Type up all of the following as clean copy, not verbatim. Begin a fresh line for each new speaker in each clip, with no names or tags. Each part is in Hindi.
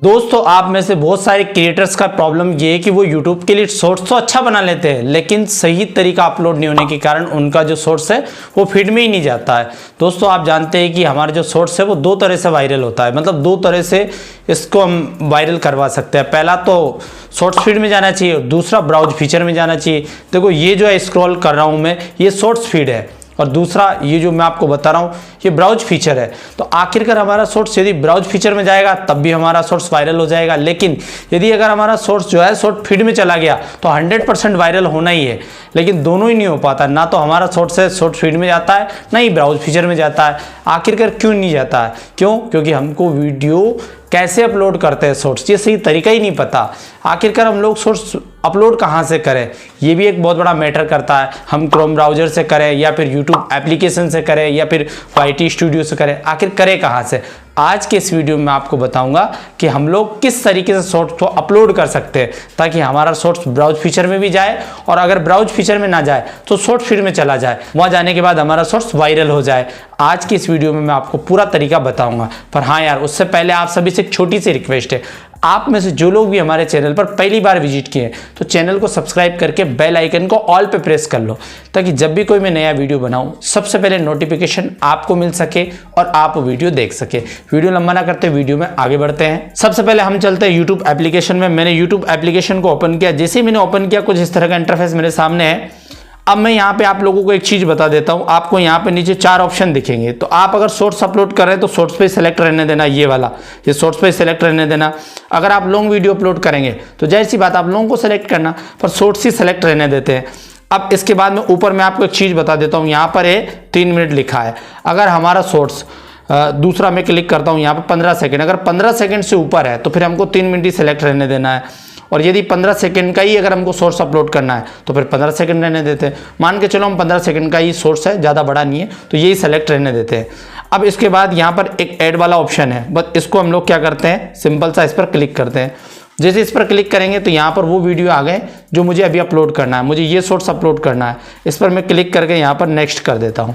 दोस्तों आप में से बहुत सारे क्रिएटर्स का प्रॉब्लम ये है कि वो YouTube के लिए शॉर्ट्स तो अच्छा बना लेते हैं लेकिन सही तरीका अपलोड नहीं होने के कारण उनका जो शॉर्ट्स है वो फीड में ही नहीं जाता है। दोस्तों आप जानते हैं कि हमारा जो शॉर्ट्स है वो दो तरह से वायरल होता है, मतलब दो तरह से इसको हम वायरल करवा सकते हैं। पहला तो शॉर्ट्स फीड में जाना चाहिए और दूसरा ब्राउज फीचर में जाना चाहिए। देखो ये जो है स्क्रॉल कर रहा हूँ मैं, ये शॉर्ट्स फीड है और दूसरा ये जो मैं आपको बता रहा हूँ ये ब्राउज फीचर है। तो आखिरकार हमारा शॉर्ट्स यदि ब्राउज फीचर में जाएगा तब भी हमारा शॉर्ट्स वायरल हो जाएगा, लेकिन यदि अगर हमारा शॉर्ट्स जो है शॉर्ट फीड में चला गया तो 100% वायरल होना ही है। लेकिन दोनों ही नहीं हो पाता, ना तो हमारा शॉर्ट्स है शॉर्ट फीड में जाता है ना ही ब्राउज फीचर में जाता है। आखिरकार क्यों नहीं जाता है? क्योंकि हमको वीडियो कैसे अपलोड करते हैं शॉर्ट्स ये सही तरीका ही नहीं पता। आखिरकार हम लोग शॉर्ट्स अपलोड कहाँ से करें ये भी एक बहुत बड़ा मैटर करता है। हम क्रोम ब्राउजर से करें या फिर यूट्यूब एप्लीकेशन से करें या फिर YT स्टूडियो से करें, आखिर करें कहाँ से? आज के इस वीडियो में आपको बताऊंगा कि हम लोग किस तरीके से शॉर्ट्स को अपलोड कर सकते हैं ताकि हमारा शॉर्ट्स ब्राउज फीचर में भी जाए और अगर ब्राउज फीचर में ना जाए तो शॉर्ट फीड में चला जाए, वहां जाने के बाद हमारा शॉर्ट्स वायरल हो जाए। आज की इस वीडियो में मैं आपको पूरा तरीका बताऊंगा। पर हाँ यार, उससे पहले आप सभी से एक छोटी सी रिक्वेस्ट है, आप में से जो लोग भी हमारे चैनल पर पहली बार विजिट किए हैं तो चैनल को सब्सक्राइब करके बेल आइकन को ऑल पे प्रेस कर लो ताकि जब भी कोई मैं नया वीडियो बनाऊं सबसे पहले नोटिफिकेशन आपको मिल सके और आप वीडियो देख सके। वीडियो लंबा ना करते वीडियो में आगे बढ़ते हैं। सबसे पहले हम चलते हैं यूट्यूब एप्लीकेशन में। मैंने यूट्यूब एप्लीकेशन को ओपन किया, जैसे ही मैंने ओपन किया कुछ इस तरह का इंटरफेस मेरे सामने है। अब मैं यहाँ पे आप लोगों को एक चीज बता देता हूँ, आपको यहाँ पे नीचे 4 ऑप्शन दिखेंगे। तो आप अगर शॉर्ट्स अपलोड कर रहे हैं तो शॉर्ट्स पे सेलेक्ट रहने देना, ये वाला, ये शॉर्ट्स पे सेलेक्ट रहने देना। अगर आप लॉन्ग वीडियो अपलोड करेंगे तो जाहिर सी बात आप लॉन्ग को सेलेक्ट करना, पर शॉर्ट्स ही सेलेक्ट रहने देते हैं। अब इसके बाद में ऊपर मैं आपको एक चीज बता देता हूँ, यहाँ पर 3 मिनट लिखा है। अगर हमारा शॉर्ट्स दूसरा मैं क्लिक करता हूँ यहाँ पर 15 सेकेंड, अगर 15 सेकेंड से ऊपर है तो फिर हमको 3 मिनट ही सेलेक्ट रहने देना है। और यदि 15 सेकंड का ही अगर हमको सोर्स अपलोड करना है तो फिर 15 सेकंड रहने देते हैं। मान के चलो हम 15 सेकंड का ही सोर्स है, ज़्यादा बड़ा नहीं है, तो यही सेलेक्ट रहने देते हैं। अब इसके बाद यहाँ पर एक ऐड वाला ऑप्शन है, बस इसको हम लोग क्या करते हैं, सिंपल सा इस पर क्लिक करते हैं। जैसे इस पर क्लिक करेंगे तो यहाँ पर वो वीडियो आ गए जो मुझे अभी अपलोड करना है, मुझे ये सोर्स अपलोड करना है। इस पर मैं क्लिक करके यहाँ पर नेक्स्ट कर देता हूँ,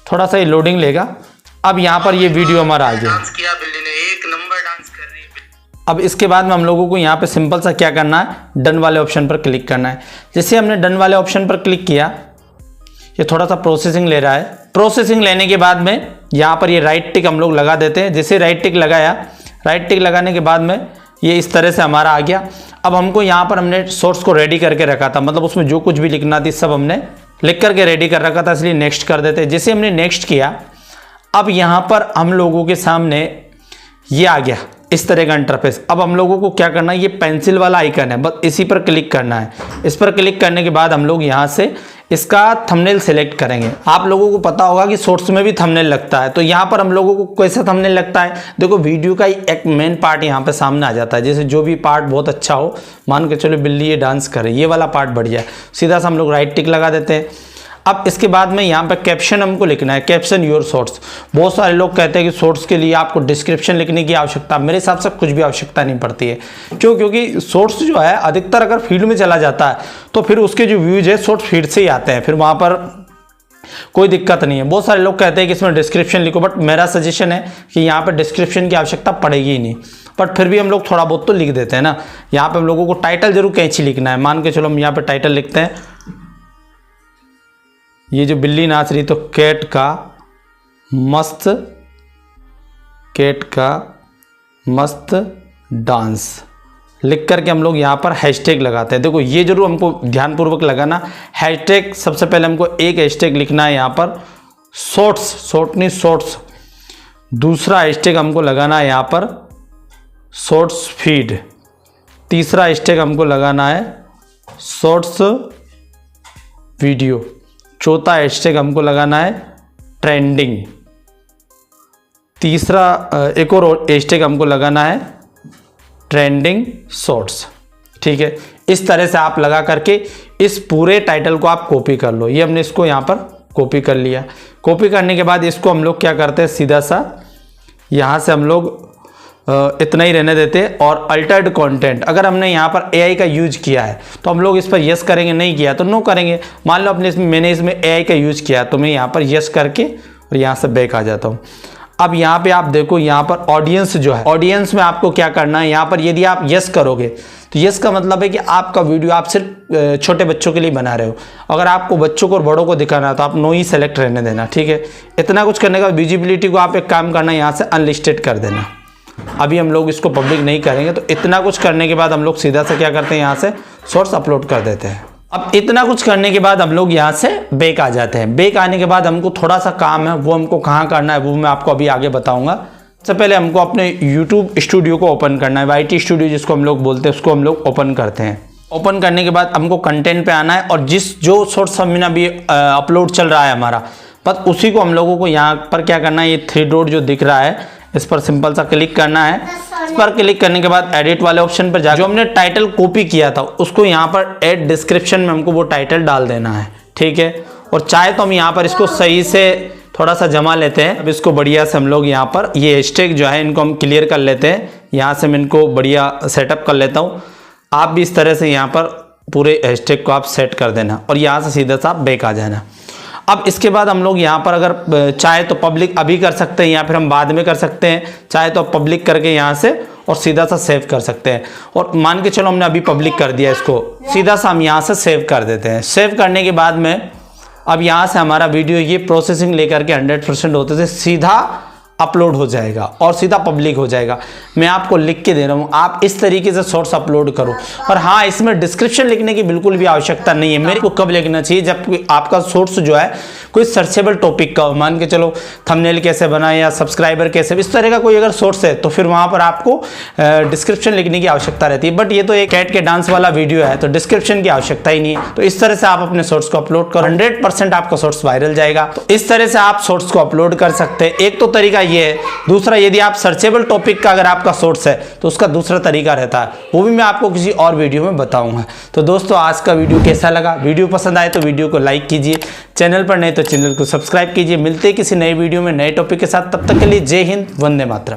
थोड़ा सा ये लोडिंग लेगा। अब यहाँ पर ये वीडियो हमारा आ गया। अब इसके बाद में हम लोगों को यहाँ पे सिंपल सा क्या करना है, डन वाले ऑप्शन पर क्लिक करना है। जैसे हमने डन वाले ऑप्शन पर क्लिक किया, ये थोड़ा सा प्रोसेसिंग ले रहा है। प्रोसेसिंग लेने के बाद में यहाँ पर ये राइट टिक हम लोग लगा देते हैं। जैसे राइट टिक लगाया, राइट टिक लगाने के बाद में ये इस तरह से हमारा आ गया। अब हमको यहाँ पर हमने सोर्स को रेडी करके रखा था, मतलब उसमें जो कुछ भी लिखना थी सब हमने लिख करके रेडी कर रखा था, इसलिए नेक्स्ट कर देते हैं। जैसे हमने नेक्स्ट किया, अब यहाँ पर हम लोगों के सामने ये आ गया इस तरह का इंटरफेस। अब हम लोगों को क्या करना है, ये पेंसिल वाला आइकन है, बस इसी पर क्लिक करना है। इस पर क्लिक करने के बाद हम लोग यहाँ से इसका थंबनेल सेलेक्ट करेंगे। आप लोगों को पता होगा कि शॉर्ट्स में भी थंबनेल लगता है, तो यहाँ पर हम लोगों को कैसे थंबनेल लगता है, देखो वीडियो का एक मेन पार्ट यहाँ पे सामने आ जाता है। जैसे जो भी पार्ट बहुत अच्छा हो, मान के चलो बिल्ली ये डांस करे, ये वाला पार्ट बढ़िया है, सीधा सा हम लोग राइट टिक लगा देते हैं। अब इसके बाद में यहाँ पे कैप्शन हमको लिखना है, कैप्शन योर शॉर्ट्स। बहुत सारे लोग कहते हैं कि शॉर्ट्स के लिए आपको डिस्क्रिप्शन लिखने की आवश्यकता, मेरे हिसाब से कुछ भी आवश्यकता नहीं पड़ती है। क्योंकि शॉर्ट्स जो है अधिकतर अगर फीड में चला जाता है तो फिर उसके जो व्यूज है शॉर्ट्स फीड से ही आते हैं, फिर वहाँ पर कोई दिक्कत नहीं है। बहुत सारे लोग कहते हैं कि इसमें डिस्क्रिप्शन लिखो, बट मेरा सजेशन है कि यहाँ पर डिस्क्रिप्शन की आवश्यकता पड़ेगी ही नहीं, बट फिर भी हम लोग थोड़ा बहुत तो लिख देते हैं ना। यहाँ पर हम लोगों को टाइटल जरूर कैंची लिखना है। मान के चलो हम यहाँ पर टाइटल लिखते हैं, ये जो बिल्ली नाच रही तो कैट का मस्त डांस लिख करके हम लोग यहाँ पर हैशटैग लगाते हैं। देखो ये जरूर हमको ध्यानपूर्वक लगाना, हैशटैग सबसे पहले हमको एक हैशटैग लिखना है यहाँ पर शॉर्ट्स। दूसरा हैशटैग हमको लगाना है यहाँ पर शॉर्ट्स फीड। तीसरा हैशटैग हमको लगाना है शॉर्ट्स वीडियो। चौथा हैशटैग हमको लगाना है ट्रेंडिंग। तीसरा एक और हैशटैग हमको लगाना है ट्रेंडिंग शॉर्ट्स। ठीक है, इस तरह से आप लगा करके इस पूरे टाइटल को आप कॉपी कर लो। ये हमने इसको यहाँ पर कॉपी कर लिया। कॉपी करने के बाद इसको हम लोग क्या करते हैं, सीधा सा यहाँ से हम लोग इतना ही रहने देते हैं। और अल्टर्ड कंटेंट, अगर हमने यहाँ पर AI का यूज किया है तो हम लोग इस पर यस करेंगे, नहीं किया तो नो करेंगे। मान लो मैंने इसमें AI का यूज किया तो मैं यहाँ पर यस करके और यहाँ से बैक आ जाता हूँ। अब यहाँ पे आप देखो, यहाँ पर ऑडियंस जो है, ऑडियंस में आपको क्या करना है, यहाँ पर यदि आप यस करोगे तो यस का मतलब है कि आपका वीडियो आप सिर्फ छोटे बच्चों के लिए बना रहे हो। अगर आपको बच्चों को और बड़ों को दिखाना है तो आप नो ही सेलेक्ट रहने देना, ठीक है। इतना कुछ करने का विजिबिलिटी को आप एक काम करना, यहाँ से अनलिस्टेड कर देना। अभी हम लोग इसको पब्लिक नहीं करेंगे। तो इतना कुछ करने के बाद हम लोग सीधा से क्या करते हैं, यहाँ से शॉर्ट्स अपलोड कर देते हैं। अब इतना कुछ करने के बाद हम लोग यहाँ से बैक आ जाते हैं। बैक आने के बाद हमको थोड़ा सा काम है, वो हमको कहाँ करना है वो मैं आपको अभी आगे बताऊंगा। सबसे पहले हमको अपने YouTube स्टूडियो को ओपन करना है। YT स्टूडियो जिसको हम लोग बोलते हैं, उसको हम लोग ओपन करते हैं। ओपन करने के बाद हमको कंटेंट पे आना है और जो शॉर्ट्स हमने अभी अपलोड चल रहा है हमारा, बस उसी को हम लोगों को यहाँ पर क्या करना है, ये 3 डॉट जो दिख रहा है इस पर सिंपल सा क्लिक करना है। इस पर क्लिक करने के बाद एडिट वाले ऑप्शन पर जाकर जो हमने टाइटल कॉपी किया था उसको यहाँ पर ऐड डिस्क्रिप्शन में हमको वो टाइटल डाल देना है, ठीक है। और चाहे तो हम यहाँ पर इसको सही से थोड़ा सा जमा लेते हैं। अब इसको बढ़िया से हम लोग यहाँ पर ये हैशटैग जो है इनको हम क्लियर कर लेते हैं। यहाँ से मैं इनको बढ़िया सेटअप कर लेता हूँ। आप भी इस तरह से यहाँ पर पूरे हैशटैग को आप सेट कर देना और यहाँ से सीधा सा आप बैक आ जाना। अब इसके बाद हम लोग यहाँ पर अगर चाहे तो पब्लिक अभी कर सकते हैं या फिर हम बाद में कर सकते हैं, चाहे तो पब्लिक करके यहाँ से और सीधा सा सेव कर सकते हैं। और मान के चलो हमने अभी पब्लिक कर दिया, इसको सीधा सा हम यहाँ से सेव कर देते हैं। सेव करने के बाद में अब यहाँ से हमारा वीडियो ये प्रोसेसिंग लेकर के 100% होते थे सीधा अपलोड हो जाएगा और सीधा पब्लिक हो जाएगा। मैं आपको लिख के दे रहा हूँ, आप इस तरीके से शॉर्ट्स अपलोड करो। और हाँ, इसमें डिस्क्रिप्शन लिखने की बिल्कुल भी आवश्यकता नहीं है। मेरे को कब लिखना चाहिए, जब आपका शॉर्ट्स जो है कोई सर्चेबल टॉपिक का हो, मान के चलो थंबनेल कैसे बनाए या सब्सक्राइबर कैसे, इस तरह का कोई अगर सोर्स है तो फिर वहाँ पर आपको डिस्क्रिप्शन लिखने की आवश्यकता रहती है। बट ये तो एक कैट के डांस वाला वीडियो है तो डिस्क्रिप्शन की आवश्यकता ही नहीं है। तो इस तरह से आप अपने शॉर्ट्स को अपलोड करो, 100% आपका शॉर्ट्स वायरल जाएगा। तो इस तरह से आप शॉर्ट्स को अपलोड कर सकते हैं। एक तो तरीका ये है। दूसरा, यदि आप सर्चेबल टॉपिक का अगर आपका सोर्स है तो उसका दूसरा तरीका रहता है, वो भी मैं आपको किसी और वीडियो में बताऊंगा। तो दोस्तों, आज का वीडियो कैसा लगा? वीडियो पसंद आए तो वीडियो को लाइक कीजिए, चैनल पर नए तो चैनल को सब्सक्राइब कीजिए। मिलते हैं किसी नए वीडियो में नए टॉपिक के साथ। तब तक के लिए जय हिंद, वंदे मातरम।